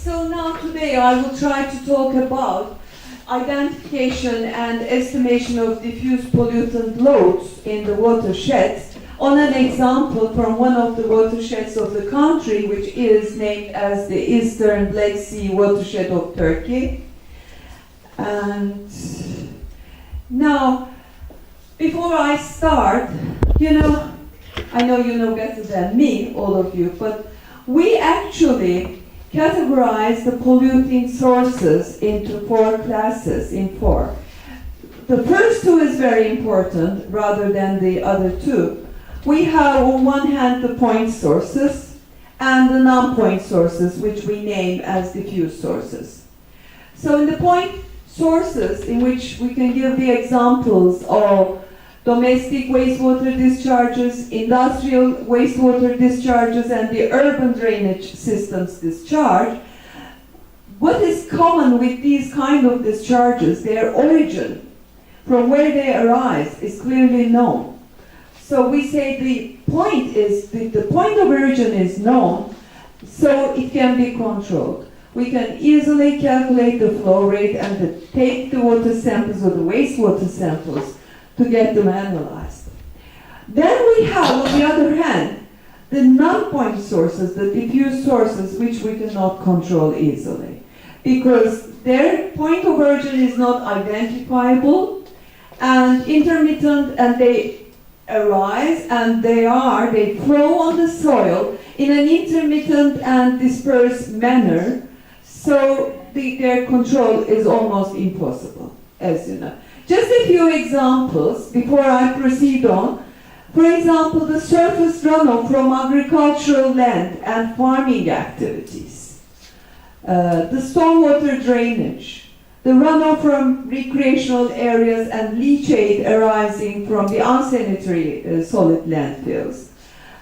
So now today I will try to talk about identification and estimation of diffuse pollutant loads in the watersheds on an example from one of the watersheds of the country, which is named as the Eastern Black Sea watershed of Turkey. And now, before I start, I know you know better than me, all of you, but we actually categorize the polluting sources into 4 classes, The first 2 is very important rather than the other 2. We have on one hand the point sources and the non-point sources, which we name as diffuse sources. So in the point sources, in which we can give the examples of domestic wastewater discharges, industrial wastewater discharges, and the urban drainage systems discharge, what is common with these kind of discharges, their origin, from where they arise, is clearly known. So we say the point of origin is known, so it can be controlled. We can easily calculate the flow rate and take the water samples or the wastewater samples to get them analyzed. Then we have, on the other hand, the non-point sources, the diffuse sources, which we cannot control easily, because their point of origin is not identifiable and intermittent, and they arise and they flow on the soil in an intermittent and dispersed manner, so their control is almost impossible, as you know. Just a few examples before I proceed on. For example, the surface runoff from agricultural land and farming activities, the stormwater drainage, the runoff from recreational areas and leachate arising from the unsanitary solid landfills,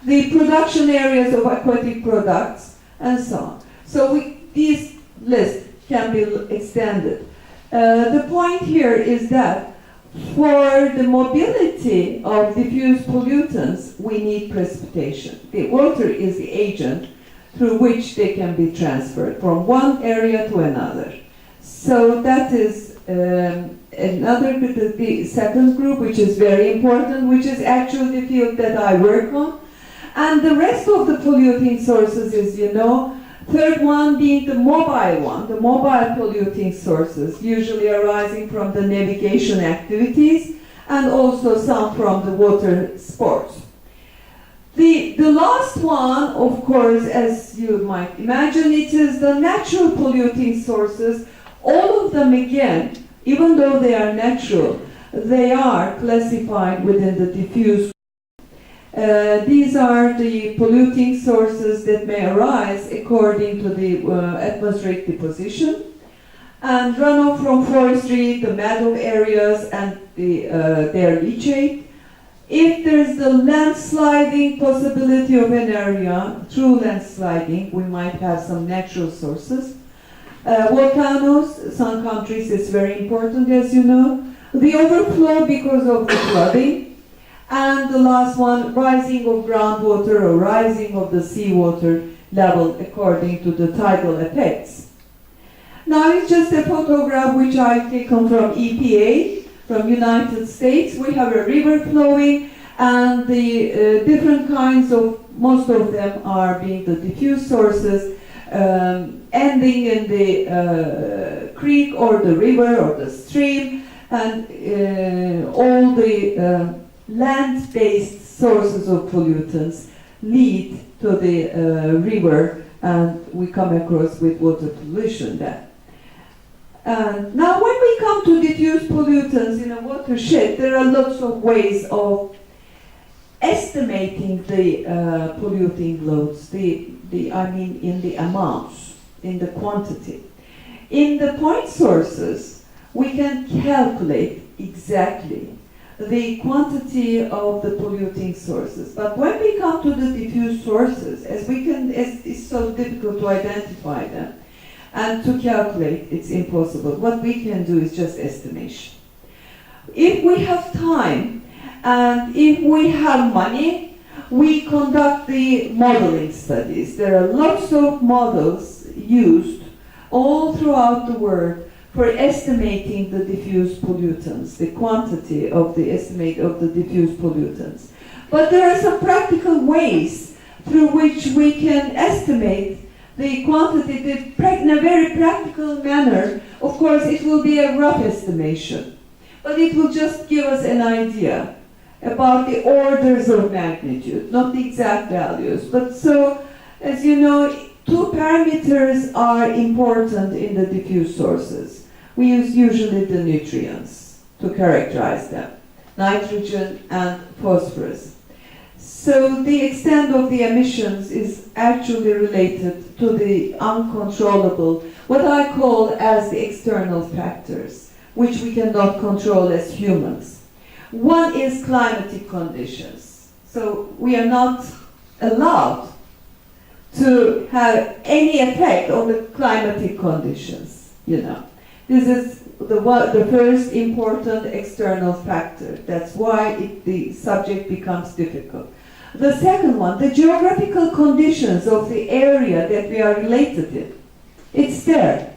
the production areas of aquatic products, and so on. So these lists can be extended. The point here is that for the mobility of diffuse pollutants, we need precipitation. The water is the agent through which they can be transferred from one area to another. So that is the second group, which is very important, which is actually the field that I work on. And the rest of the polluting sources is, third one being the mobile polluting sources, usually arising from the navigation activities and also some from the water sports. The last one, of course, as you might imagine, it is the natural polluting sources. All of them, again, even though they are natural, they are classified within the diffuse. These are the polluting sources that may arise according to the atmospheric deposition, and runoff from forestry, the meadow areas, and their leachate. If there is the landsliding possibility of an area, through landsliding, we might have some natural sources. Volcanoes, some countries, is very important, as you know. The overflow because of the flooding. And the last one, rising of groundwater or rising of the seawater level according to the tidal effects. Now it's just a photograph which I've taken from EPA, from United States. We have a river flowing, and the different kinds of, most of them are being the diffuse sources, ending in the creek or the river or the stream, and all the land-based sources of pollutants lead to the river, and we come across with water pollution there. Now when we come to diffuse pollutants in a watershed, there are lots of ways of estimating the polluting loads, in the amounts, in the quantity. In the point sources, we can calculate exactly the quantity of the polluting sources. But when we come to the diffuse sources, it's so difficult to identify them and to calculate, it's impossible. What we can do is just estimation. If we have time and if we have money, we conduct the modeling studies. There are lots of models used all throughout the world for estimating the diffuse pollutants, the quantity of the estimate of the diffuse pollutants. But there are some practical ways through which we can estimate the quantity in a very practical manner. Of course, it will be a rough estimation, but it will just give us an idea about the orders of magnitude, not the exact values. But so, as you know, two parameters are important in the diffuse sources. We use usually the nutrients to characterize them, nitrogen and phosphorus. So the extent of the emissions is actually related to the uncontrollable, what I call as the external factors, which we cannot control as humans. One is climatic conditions. So we are not allowed to have any effect on the climatic conditions, you know. This is the first important external factor. That's why the subject becomes difficult. The second one, the geographical conditions of the area that we are related in. It's there.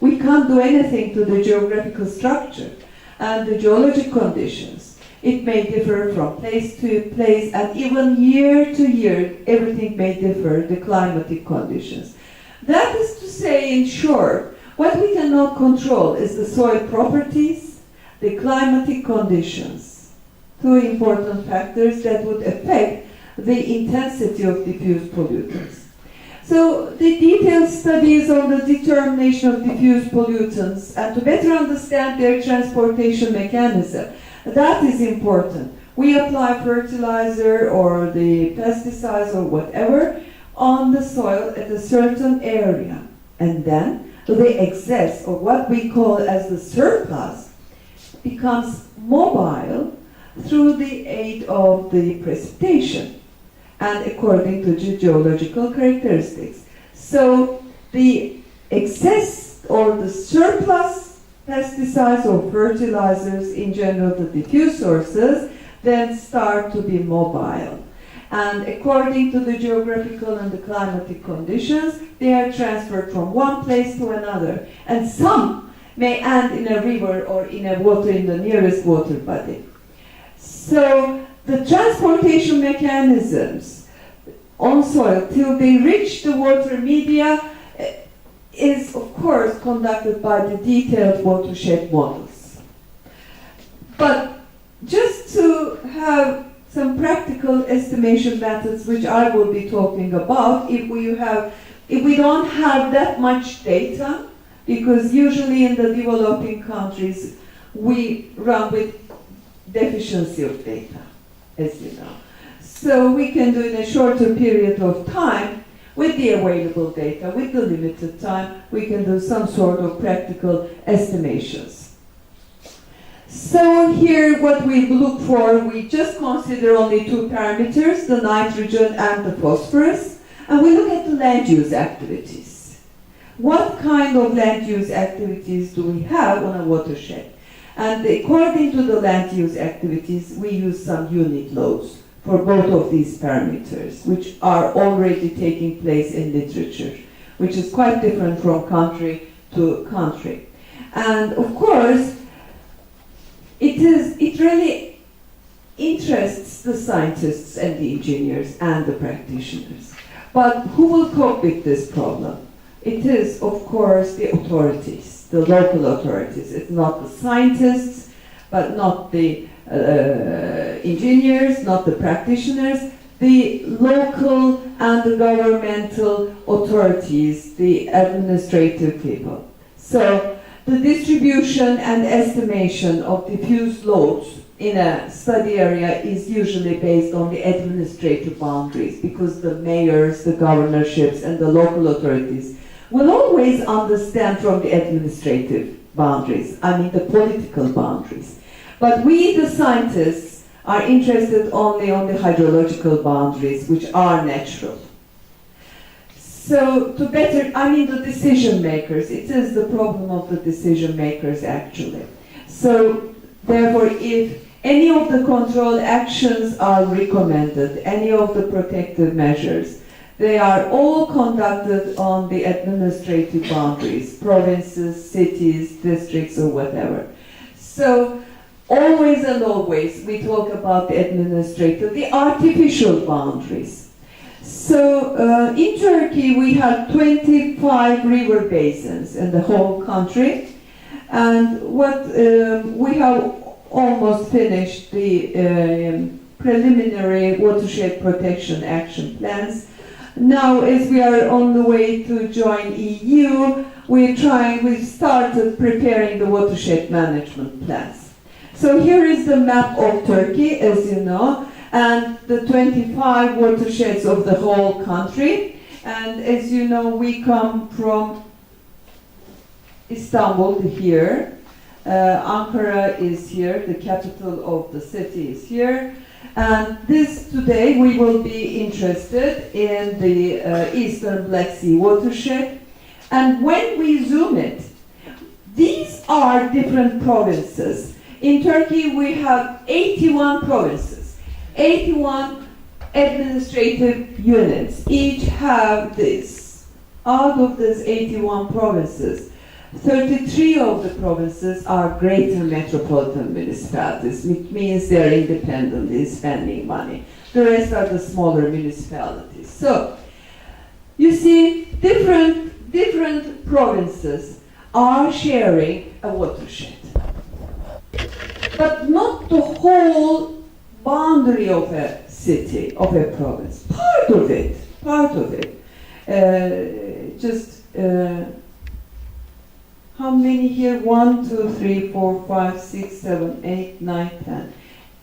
We can't do anything to the geographical structure and the geologic conditions. It may differ from place to place, and even year to year, everything may differ, the climatic conditions. That is to say, in short, what we cannot control is the soil properties, the climatic conditions, two important factors that would affect the intensity of diffuse pollutants. So the detailed studies on the determination of diffuse pollutants and to better understand their transportation mechanism, that is important. We apply fertilizer or the pesticides or whatever on the soil at a certain area, and then the excess, or what we call as the surplus, becomes mobile through the aid of the precipitation and according to the geological characteristics. So the excess or the surplus pesticides or fertilizers, in general the diffuse sources, then start to be mobile. And according to the geographical and the climatic conditions, they are transferred from one place to another. And some may end in a river or in the nearest water body. So the transportation mechanisms on soil till they reach the water media is of course conducted by the detailed watershed models. But just to have some practical estimation methods, which I will be talking about, if we don't have that much data, because usually in the developing countries we run with deficiency of data, as you know. So we can do in a shorter period of time, with the available data, with the limited time, we can do some sort of practical estimations. So here what we look for, we just consider only two parameters, the nitrogen and the phosphorus, and we look at the land use activities. What kind of land use activities do we have on a watershed? And according to the land use activities, we use some unit loads for both of these parameters, which are already taking place in literature, which is quite different from country to country. And of course, it really interests the scientists and the engineers and the practitioners. But who will cope with this problem? It is, of course, the authorities, the local authorities. It's not the scientists, but not the engineers, not the practitioners, the local and the governmental authorities, the administrative people. So the distribution and estimation of diffuse loads in a study area is usually based on the administrative boundaries, because the mayors, the governorships, and the local authorities will always understand from the administrative boundaries, I mean the political boundaries. But we, the scientists, are interested only on the hydrological boundaries, which are natural. So to better, I mean the decision makers, it is the problem of the decision makers actually. So therefore, if any of the control actions are recommended, any of the protective measures, They are all conducted on the administrative boundaries, provinces, cities, districts, or whatever. So always and always we talk about the administrative, the artificial boundaries. So in Turkey we have 25 river basins in the whole country, and we have almost finished the preliminary watershed protection action plans. Now, as we are on the way to join EU, we've started preparing the watershed management plans. So here is the map of Turkey, as you know, and the 25 watersheds of the whole country. And as you know, we come from Istanbul to here. Ankara is here, the capital of the city is here. And today we will be interested in the Eastern Black Sea watershed. And when we zoom it, these are different provinces. In Turkey we have 81 provinces, 81 administrative units. Each have this. Out of these 81 provinces, 33 of the provinces are greater metropolitan municipalities, which means they're independently spending money. The rest are the smaller municipalities. So, you see, different provinces are sharing a watershed. But not the whole boundary of a city, of a province. Part of it. How many here? 1, 2, 3, 4, 5, 6, 7, 8, 9, 10.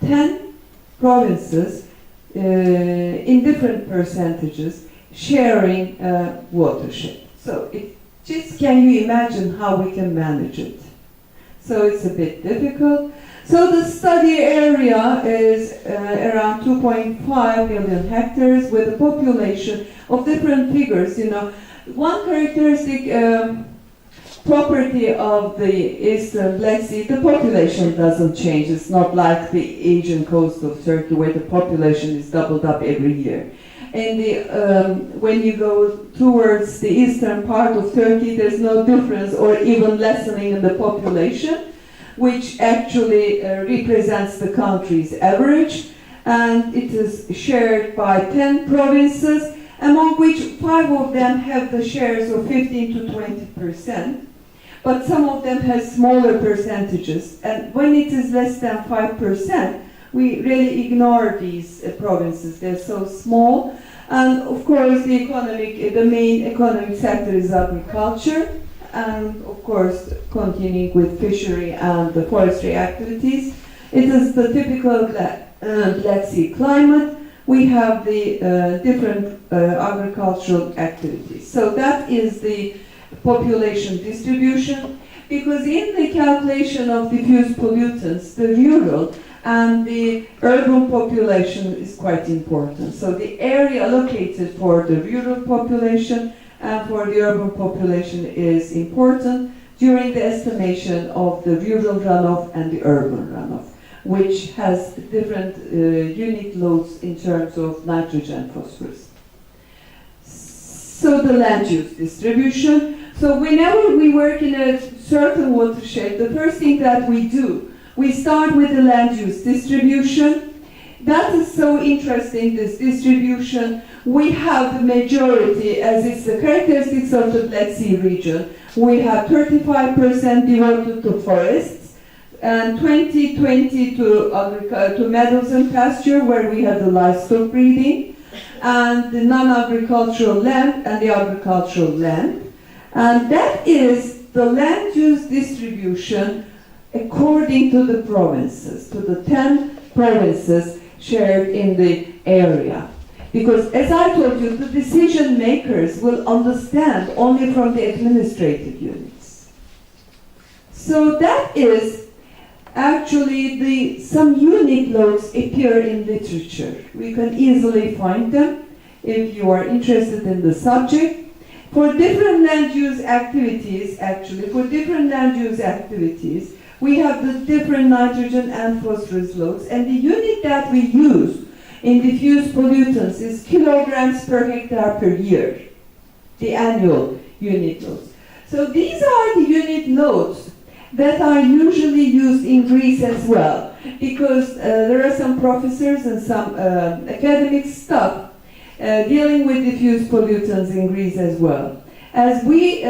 10 provinces in different percentages sharing a watershed. So can you imagine how we can manage it? So it's a bit difficult. So the study area is around 2.5 million hectares with a population of different figures. You know, one characteristic property of the Eastern Black Sea, the population doesn't change. It's not like the Asian coast of Turkey where the population is doubled up every year. And when you go towards the eastern part of Turkey, there's no difference or even lessening in the population, which actually represents the country's average. And it is shared by 10 provinces, among which 5 of them have the shares of 15 to 20%. But some of them have smaller percentages, and when it is less than 5%, we really ignore these provinces. They're so small, and of course the main economic sector is agriculture, and of course continuing with fishery and the forestry activities. It is the typical Black Sea climate. We have the different agricultural activities. So that is the population distribution, because in the calculation of diffuse pollutants, the rural and the urban population is quite important. So the area allocated for the rural population and for the urban population is important during the estimation of the rural runoff and the urban runoff, which has different unit loads in terms of nitrogen, phosphorus. So the land use distribution. So whenever we work in a certain watershed, the first thing that we do, we start with the land use distribution. That is so interesting, this distribution. We have the majority, as it's the characteristics of the Black Sea region. We have 35% devoted to forests, and 20 to meadows and pasture, where we have the livestock breeding, and the non-agricultural land and the agricultural land. And that is the land use distribution according to the provinces, to the 10 provinces shared in the area. Because as I told you, the decision makers will understand only from the administrative units. So that is actually some unit loads appear in literature. We can easily find them if you are interested in the subject. For different land use activities, we have the different nitrogen and phosphorus loads, and the unit that we use in diffuse pollutants is kilograms per hectare per year, the annual unit loads. So these are the unit loads that are usually used in Greece as well, because there are some professors and some academic staff dealing with diffuse pollutants in Greece as well. As we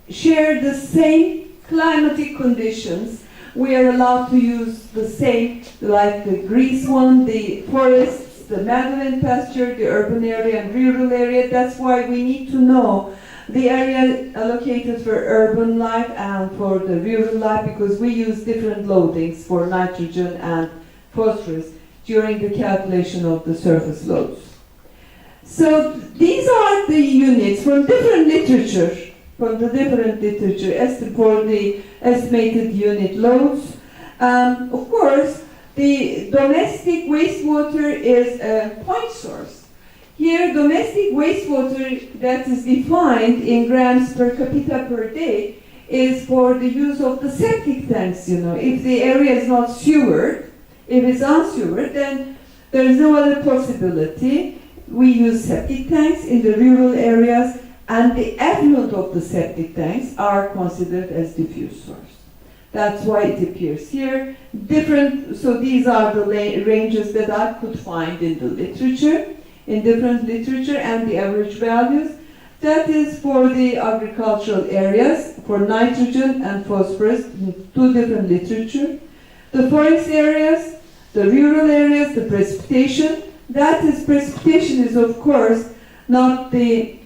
share the same climatic conditions, we are allowed to use the same, like the Greece one, the forests, the Magdalene pasture, the urban area and rural area. That's why we need to know the area allocated for urban life and for the rural life, because we use different loadings for nitrogen and phosphorus during the calculation of the surface loads. So these are the units from different literature, for the estimated unit loads. Of course, the domestic wastewater is a point source. Here, domestic wastewater that is defined in grams per capita per day is for the use of the septic tanks, you know. If the area is not sewered, if it's unsewered, then there is no other possibility. We use septic tanks in the rural areas, and the effluent of the septic tanks are considered as diffuse source. That's why it appears here. So these are the ranges that I could find in the literature, in different literature, and the average values. That is for the agricultural areas, for nitrogen and phosphorus, in two different literature. The forest areas, the rural areas, the precipitation. Precipitation is, of course, not the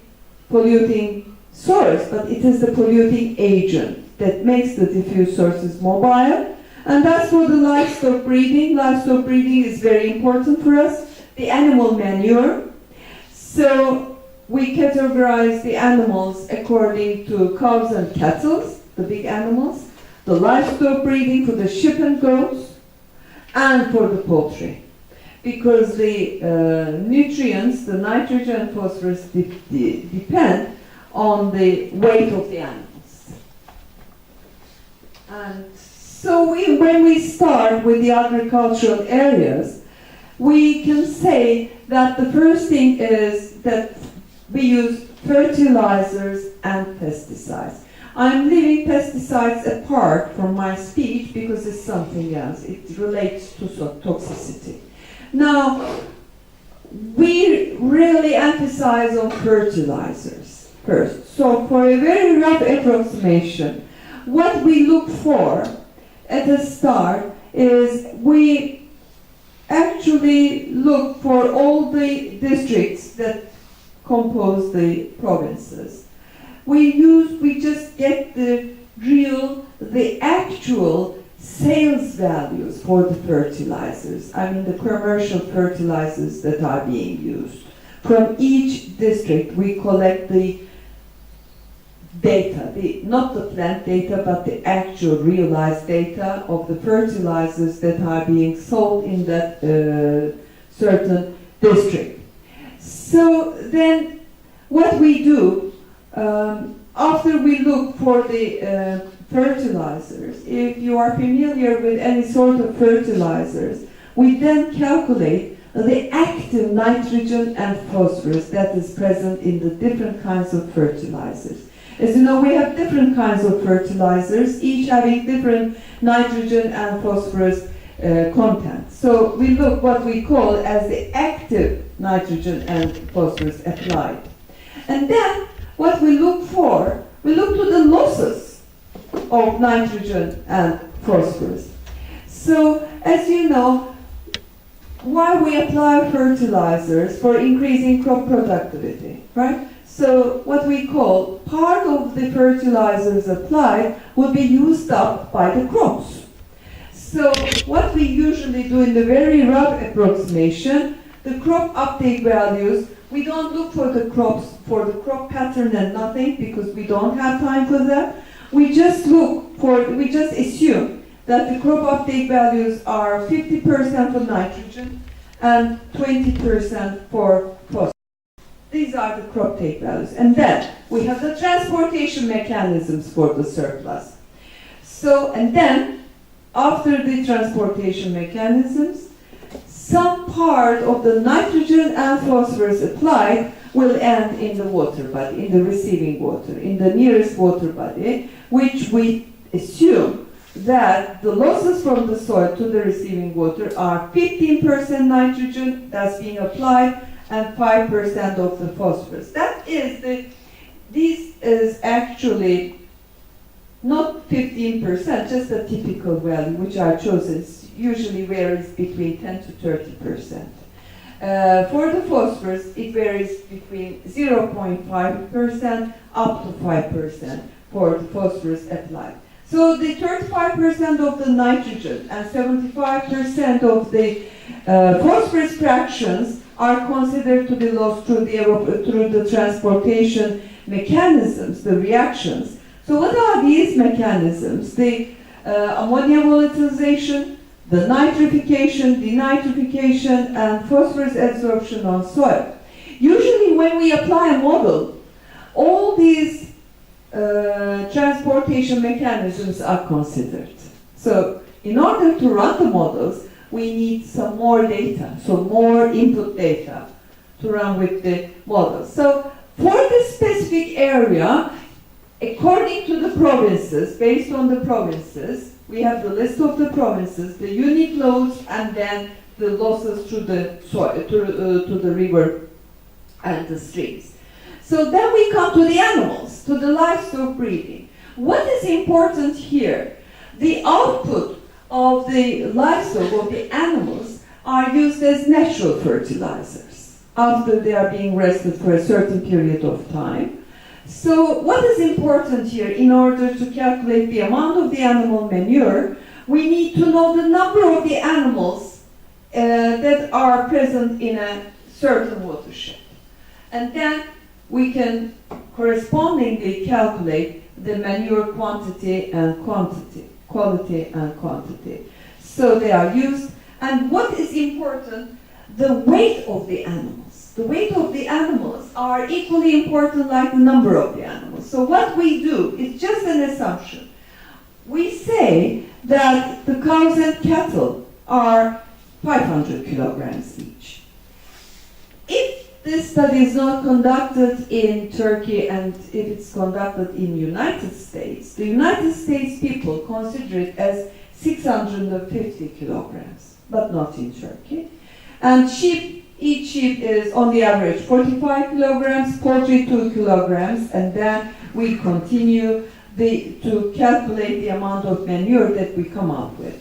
polluting source, but it is the polluting agent that makes the diffuse sources mobile. And that's for the livestock breeding. Livestock breeding is very important for us. The animal manure. So we categorize the animals according to cows and cattle, the big animals, the livestock breeding for the sheep and goats, and for the poultry. Because the nutrients, the nitrogen and phosphorus, depend on the weight of the animals. And so when we start with the agricultural areas, we can say that the first thing is that we use fertilizers and pesticides. I'm leaving pesticides apart from my speech because it's something else. It relates to toxicity. Now, we really emphasize on fertilizers first. So for a very rough approximation, what we look for at the start is we actually look for all the districts that compose the provinces. We just get the actual sales values for the fertilizers. I mean the commercial fertilizers that are being used. From each district we collect the data, not the plant data, but the actual realized data of the fertilizers that are being sold in that certain district. So then what we do, after we look for the fertilizers, if you are familiar with any sort of fertilizers, we then calculate the active nitrogen and phosphorus that is present in the different kinds of fertilizers. As you know, we have different kinds of fertilizers, each having different nitrogen and phosphorus content. So we look what we call as the active nitrogen and phosphorus applied. And then what we look for, we look to the losses of nitrogen and phosphorus. So as you know, why we apply fertilizers for increasing crop productivity, right? So what we call part of the fertilizers applied will be used up by the crops. So what we usually do in the very rough approximation, the crop uptake values, we don't look for the crops, for the crop pattern and nothing, because we don't have time for that. We just assume that the crop uptake values are 50% for nitrogen and 20% for phosphorus. These are the crop take values. And then we have the transportation mechanisms for the surplus. So, and then after the transportation mechanisms, some part of the nitrogen and phosphorus applied will end in the water body, in the receiving water, in the nearest water body, which we assume that the losses from the soil to the receiving water are 15% nitrogen that's being applied and 5% of the phosphorus. This is actually not 15%, just a typical value which are chosen. Usually varies between 10 to 30%. For the phosphorus, it varies between 0.5% up to 5% for the phosphorus applied. So the 35% of the nitrogen and 75% of the phosphorus fractions are considered to be lost through the transportation mechanisms, the reactions. So what are these mechanisms? The ammonia volatilization, the nitrification, denitrification, and phosphorus absorption on soil. Usually when we apply a model, all these transportation mechanisms are considered. So in order to run the models, we need some more data, so more input data to run with the models. So for this specific area, according to the provinces, based on the provinces, we have the list of the provinces, the unit loads, and then the losses to the soil, to the river and the streams. So then we come to the animals, to the livestock breeding. What is important here? The output of the livestock, of the animals, are used as natural fertilizers after they are being rested for a certain period of time. So what is important here? In order to calculate the amount of the animal manure, we need to know the number of the animals that are present in a certain watershed. And then we can correspondingly calculate the manure quantity and quantity, quality and quantity. So they are used. And what is important? The weight of the animals. The weight of the animals are equally important like the number of the animals. So what we do is just an assumption. We say that the cows and cattle are 500 kilograms each. If this study is not conducted in Turkey and if it's conducted in the United States, the United States people consider it as 650 kilograms, but not in Turkey. And each sheep is on the average 45 kilograms, poultry 2 kilograms, and then we continue to calculate the amount of manure that we come up with.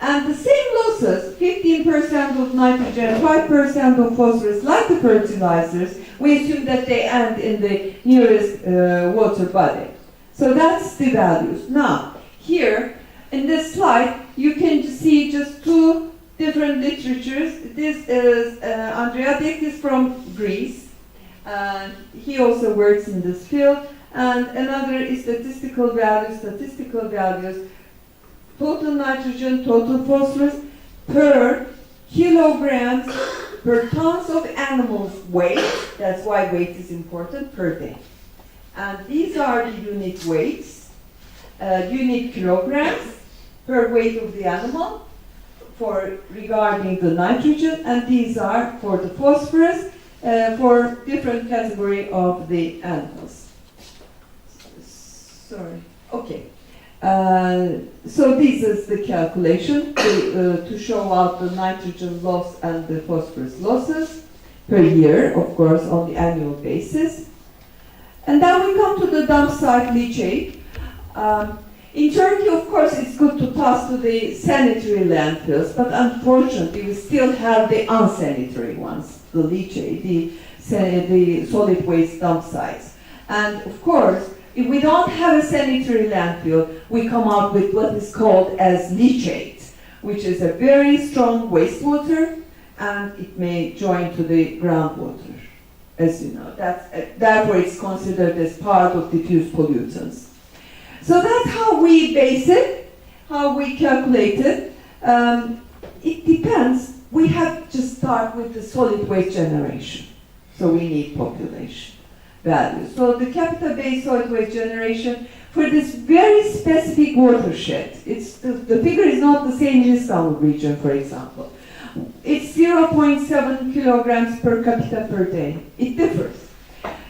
And the same losses, 15% of nitrogen, 5% of phosphorus, like the fertilizers, we assume that they end in the nearest water body. So that's the values. Now, here in this slide, you can see just two different literatures. This is Andreadakis from Greece. He also works in this field. And another is statistical values, total nitrogen, total phosphorus per kilograms per tons of animals' weight. That's why weight is important, per day. And these are the unit weights, unit kilograms per weight of the animal regarding the nitrogen, and these are for the phosphorus for different category of the animals. Sorry. Okay. So this is the calculation to show out the nitrogen loss and the phosphorus losses per year, of course, on the annual basis. And then we come to the dump site leachate. In Turkey, of course, it's good to pass to the sanitary landfills, but unfortunately, we still have the unsanitary ones, the leachate, the solid waste dump sites. And of course, if we don't have a sanitary landfill, we come up with what is called as leachate, which is a very strong wastewater, and it may join to the groundwater, as you know. Therefore, it's considered as part of diffuse pollutants. So that's how we base it, how we calculate it. It depends. We have to start with the solid waste generation. So we need population values. So the capita based solid waste generation for this very specific watershed, the figure is not the same in Istanbul region, for example. it's 0.7 kilograms per capita per day. It differs.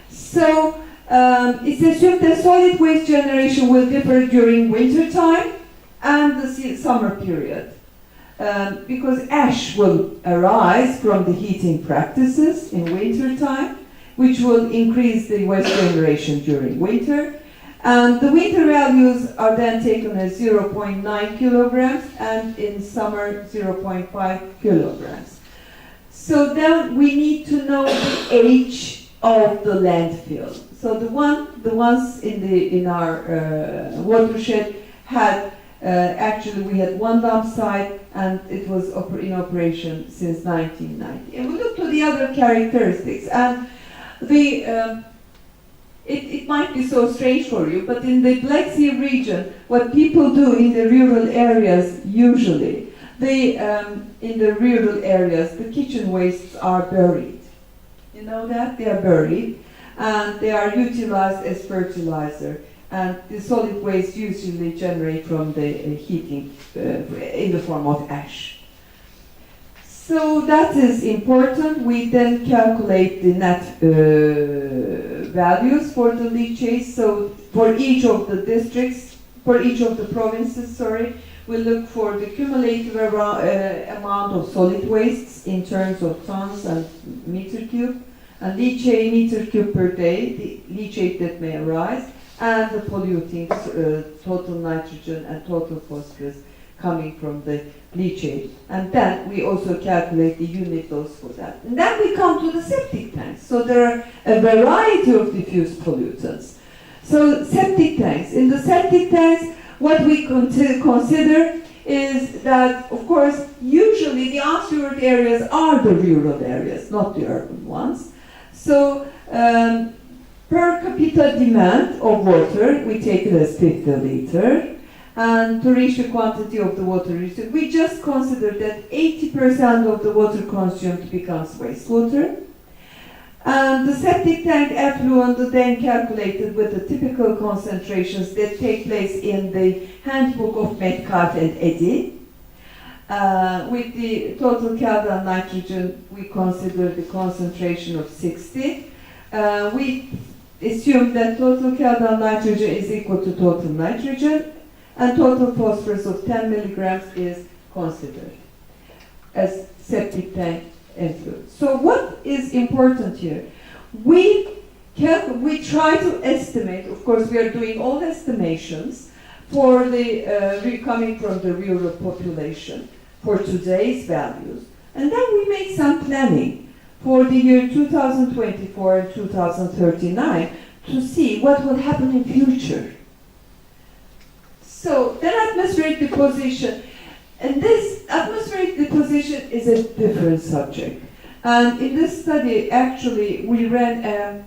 So it's assumed that solid waste generation will differ during winter time and the summer period. Because ash will arise from the heating practices in winter time, which will increase the waste generation during winter. And the winter values are then taken as 0.9 kilograms and in summer 0.5 kilograms. So then we need to know the age of the landfill. So the ones in our watershed had actually we had one dump site and it was in operation since 1990. And we looked to the other characteristics, and it might be so strange for you, but in the Black Sea region, what people do in the rural areas usually, in the rural areas, the kitchen wastes are buried. You know that? They are buried and they are utilized as fertilizer. And the solid waste usually generate from the heating in the form of ash. So that is important. We then calculate the net values for the leachate. So for each of the districts, for each of the provinces, we look for the cumulative amount of solid wastes in terms of tons and meter cube, and leachate meter cube per day, the leachate that may arise, and the polluting total nitrogen and total phosphorus coming from the leachate. And then we also calculate the unit dose for that. And then we come to the septic tanks. So there are a variety of diffuse pollutants. So septic tanks. In the septic tanks, what we consider is that, of course, usually the unsewered areas are the rural areas, not the urban ones. So per capita demand of water, we take it as 50 liters. And to reach the quantity of the water used, we just consider that 80% of the water consumed becomes wastewater. And the septic tank effluent is then calculated with the typical concentrations that take place in the handbook of Metcalfe and Eddy. With the total Caldan nitrogen, we consider the concentration of 60. We assume that total Caldan nitrogen is equal to total nitrogen, and total phosphorus of 10 milligrams is considered as septic tank effluent. So what is important here? We try to estimate, of course we are doing all estimations for the coming from the rural population for today's values, and then we make some planning for the year 2024 and 2039 to see what will happen in future. So then atmospheric deposition, and this atmospheric deposition is a different subject. And in this study, actually, we ran an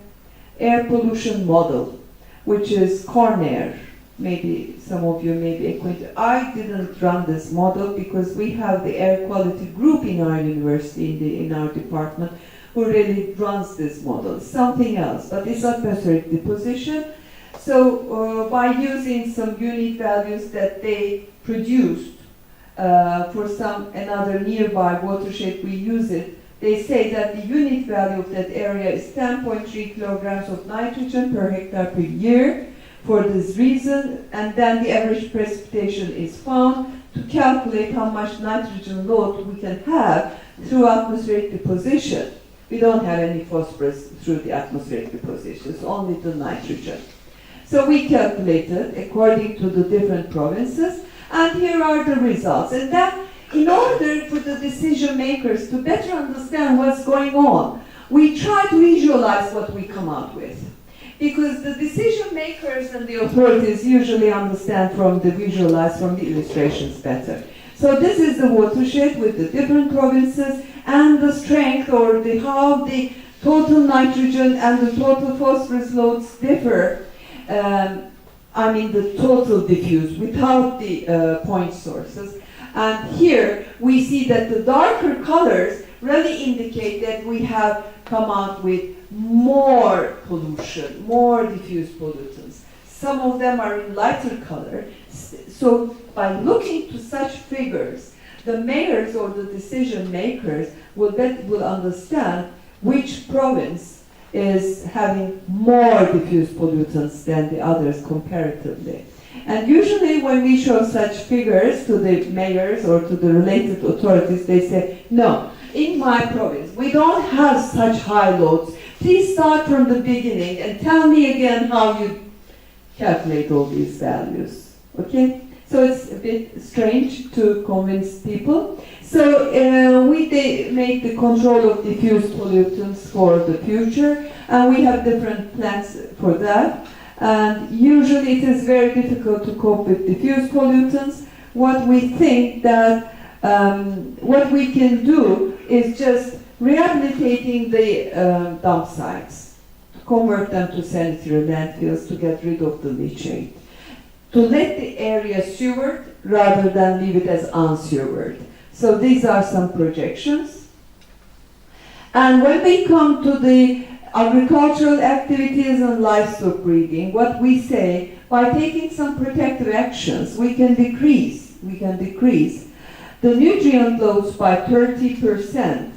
air pollution model, which is Cornair. Maybe some of you may be acquainted. I didn't run this model because we have the air quality group in our university, in our department, who really runs this model. Something else, but it's atmospheric deposition. So by using some unit values that they produced for another nearby watershed, we use it. They say that the unit value of that area is 10.3 kilograms of nitrogen per hectare per year for this reason, and then the average precipitation is found to calculate how much nitrogen load we can have through atmospheric deposition. We don't have any phosphorus through the atmospheric deposition, it's only the nitrogen. So we calculated according to the different provinces, and here are the results. And then, in order for the decision makers to better understand what's going on, we try to visualize what we come out with. Because the decision makers and the authorities usually understand from the illustrations better. So this is the watershed with the different provinces and the strength or how the total nitrogen and the total phosphorus loads differ. The total diffuse without the point sources. And here we see that the darker colors really indicate that we have come out with more pollution, more diffuse pollutants. Some of them are in lighter color. So by looking to such figures, the mayors or the decision makers will understand which province is having more diffuse pollutants than the others comparatively. And usually when we show such figures to the mayors or to the related authorities, they say, no, in my province, we don't have such high loads. Please start from the beginning and tell me again how you calculate all these values. Okay? So it's a bit strange to convince people. So we make the control of diffuse pollutants for the future, and we have different plans for that. And usually it is very difficult to cope with diffuse pollutants. What we think that what we can do is just rehabilitating the dump sites, convert them to sanitary landfills to get rid of the leachate, to let the area sewered rather than leave it as unsewered. So these are some projections. And when we come to the agricultural activities and livestock breeding, what we say, by taking some protective actions, we can decrease the nutrient loads by 30%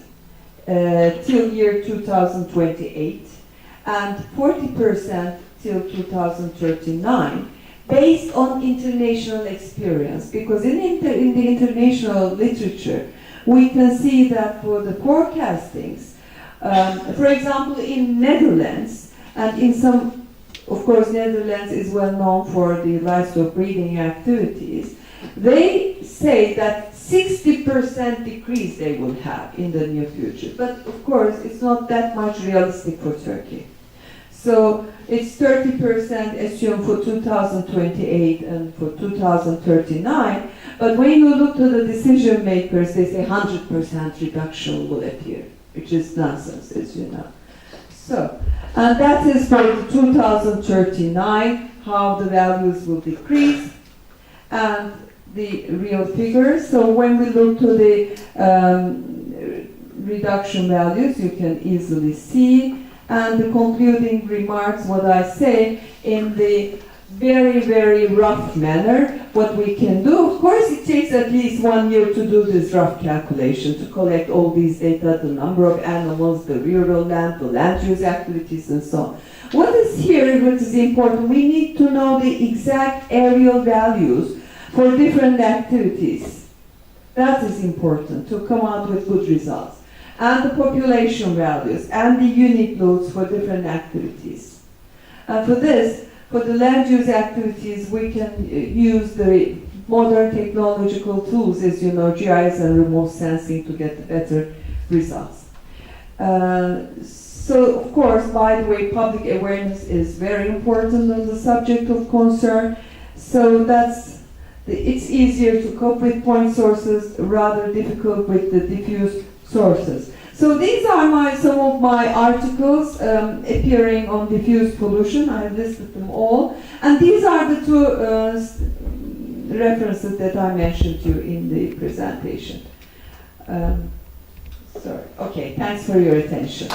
till year 2028 and 40% till 2039, based on international experience. Because in the international literature, we can see that for the forecastings, for example, in Netherlands, and in some, of course, Netherlands is well known for the livestock breeding activities, they say that 60% decrease they will have in the near future. But of course, it's not that much realistic for Turkey. So it's 30% assumed for 2028 and for 2039. But when you look to the decision makers, they say 100% reduction will appear, which is nonsense, as you know. So, and that is for 2039, how the values will decrease, and the real figures. So when we look to the reduction values, you can easily see. And the concluding remarks, what I say in the very, very rough manner, what we can do. Of course, it takes at least 1 year to do this rough calculation, to collect all these data, the number of animals, the rural land, the land use activities, and so on. What is here, what is important, we need to know the exact aerial values for different activities. That is important to come out with good results. And the population values and the unit loads for different activities. And for this, for the land use activities, we can use the modern technological tools, as you know, GIS and remote sensing, to get better results. So, of course, by the way, public awareness is very important on the subject of concern. So it's easier to cope with point sources, rather difficult with the diffuse sources. So these are some of my articles appearing on diffuse pollution. I have listed them all. And these are the two references that I mentioned to you in the presentation. Sorry. Okay, thanks for your attention.